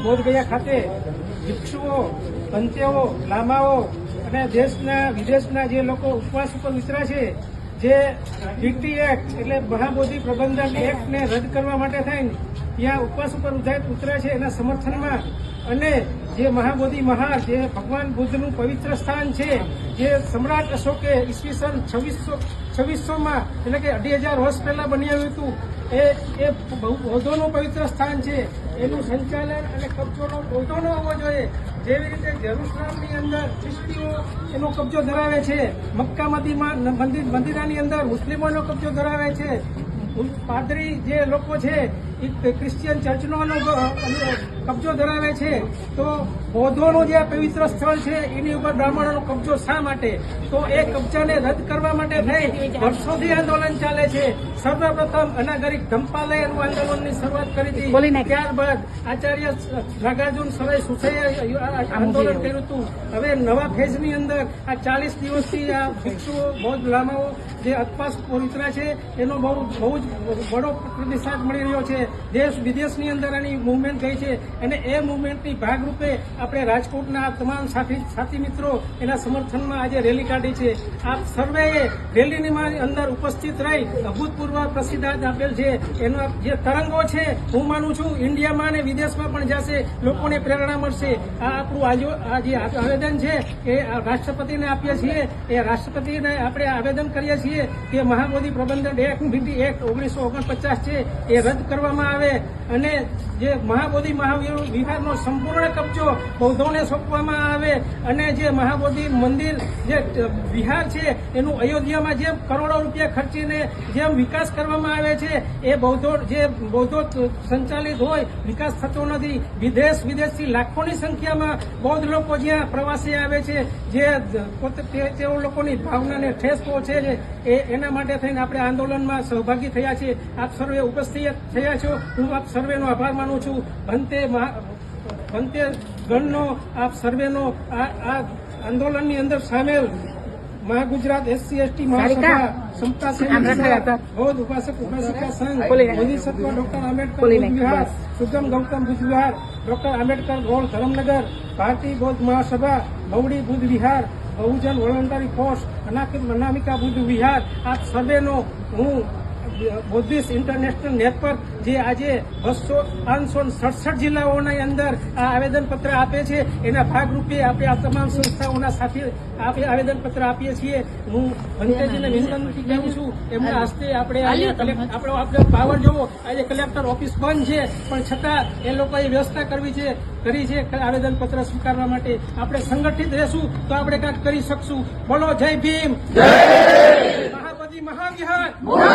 બોધગયા ખાતે ભિક્ષુઓ, પંત્યાઓ, લામાઓ અને દેશના વિદેશના જે લોકો ઉપવાસ ઉપર ઉતર્યા છે, જે ડીટી એક્ટ એટલે મહાબોધિ પ્રબંધન એક્ટને રદ કરવા માટે થઈને ત્યાં ઉપવાસ ઉપર ઉતર્યા છે એના સમર્થનમાં અને જે મહાબોધિ મહાર જે ભગવાન બુદ્ધનું પવિત્ર સ્થાન છે, જે સમ્રાટ અશોકે ઈસવીસન 2600માં એટલે કે 2500 વર્ષ પહેલા બનાવ્યું હતું, એ બૌદ્ધોનું પવિત્ર સ્થાન છે. એનું સંચાલન અને કબજો બૌદ્ધોનો હોવો જોઈએ. જેવી રીતે જેરુસલામની અંદર ખ્રિસ્તીઓ એનો કબજો ધરાવે છે, મક્કા મદીનાની અંદર મુસ્લિમોનો કબજો ધરાવે છે, પાદરી જે લોકો છે એ ક્રિશ્ચિયન ચર્ચનો કબજો ધરાવે છે, તો બૌદ્ધોનું જે પવિત્ર સ્થળ છે એની ઉપર બ્રાહ્મણોનો કબજો શા માટે? તો એ કબજાને રદ કરવા માટે થઈ વર્ષોથી આંદોલન ચાલે છે. સર્વપ્રથમ અનાગરિક ધંપાલયનું આંદોલનની શરૂઆત કરી હતી, ત્યારબાદ આચાર્ય નાગાર્જુન સરાય સુસૈએ આંદોલન કર્યું હતું. હવે નવા ફેઝની અંદર આ 40 દિવસથી આ ભિક્ષુઓ બૌદ્ધ લામાઓ જે ઉપવાસ ઉતર્યા છે એનો બહુ જ વડો પ્રતિસાદ મળી રહ્યો છે. દેશ વિદેશની અંદર આની મુવમેન્ટ ગઈ છે અને એ મુવમેન્ટની ભાગરૂપે આપણે રાજકોટના તમામ સાથી મિત્રો એના સમર્થનમાં આજે રેલી કાઢી છે. આપ સર્વેએ રેલીની અંદર ઉપસ્થિત રહી અભૂતપૂર્વ પ્રતિસાદ આપેલ છે. એનો જે તરંગો છે હું માનું છું ઇન્ડિયામાં અને વિદેશમાં પણ જશે, લોકોને પ્રેરણા મળશે. આ આપણું આ જે આવેદન છે એ રાષ્ટ્રપતિને આપીએ છીએ. એ રાષ્ટ્રપતિને આપણે આવેદન કરીએ છીએ કે મહાબોધિ પ્રબંધન એક્ટ 1949 છે એ રદ કરવામાં આવે અને જે મહાબોધિ વિહારનો સંપૂર્ણ કબજો બૌદ્ધોને સોંપવામાં આવે અને જે મહાબોધિ મંદિર જે વિહાર છે એનું અયોધ્યામાં જેમ કરોડો રૂપિયા ખર્ચીને જેમ વિકાસ કરવામાં આવે છે એ બૌદ્ધો સંચાલિત હોય વિકાસ થતો નથી. વિદેશથી લાખોની સંખ્યામાં બૌદ્ધ લોકો જ્યાં પ્રવાસે આવે છે, જે પોતે તેઓ લોકોની ભાવનાને ઠેસ પહોંચે છે, એના માટે થઈને આપણે આંદોલનમાં સહભાગી થયા છીએ. આપ સર્વે ઉપસ્થિત થયા છો, હું આપ સર્વેનો આભાર માનું છું. ભંતે ગણનો આપ સર્વેનો આ આંદોલનની અંદર સામેલ મહાગુજરાત SC/ST મહાસભા, સમતા સેના, બૌદ્ધ ઉપાસકા સંઘ, બોધિસત્વ ડોક્ટર આંબેડકર બુદ્ધ વિહાર, સુગમ ગૌતમ બુદ્ધ વિહાર, ડોક્ટર આંબેડકર રોડ ધરમનગર, ભારતીય બૌદ્ધ મહાસભા, બવડી બુદ્ધ વિહાર, બહુજન વોલન્ટરી ફોર્સ, અનામિકા બુદ્ધ વિહાર, આપ સર્વેનો હું બુદ્ધિસ્ટ ઇન્ટરનેશનલ નેટવર્ક જે આજે 567 જિલ્લાઓની અંદર આ આવેદનપત્ર આપે છે એના ભાગરૂપે આપણે આ તમામ સંસ્થાઓના સાથે આપણે આવેદનપત્ર આપીએ છીએ. હું ભંતેજીને વિનંતી કરું છું એમના હસ્તે આપણે પાવર જોવો. આજે કલેક્ટર ઓફિસ બંધ છે પણ છતાં એ લોકોએ વ્યવસ્થા કરી છે આવેદનપત્ર સ્વીકારવા માટે. આપણે સંગઠિત રહેશું તો આપણે કાંઈક કરી શકશું. બોલો જય ભીમ, મહાબોધિ મહાવિહાર, વખત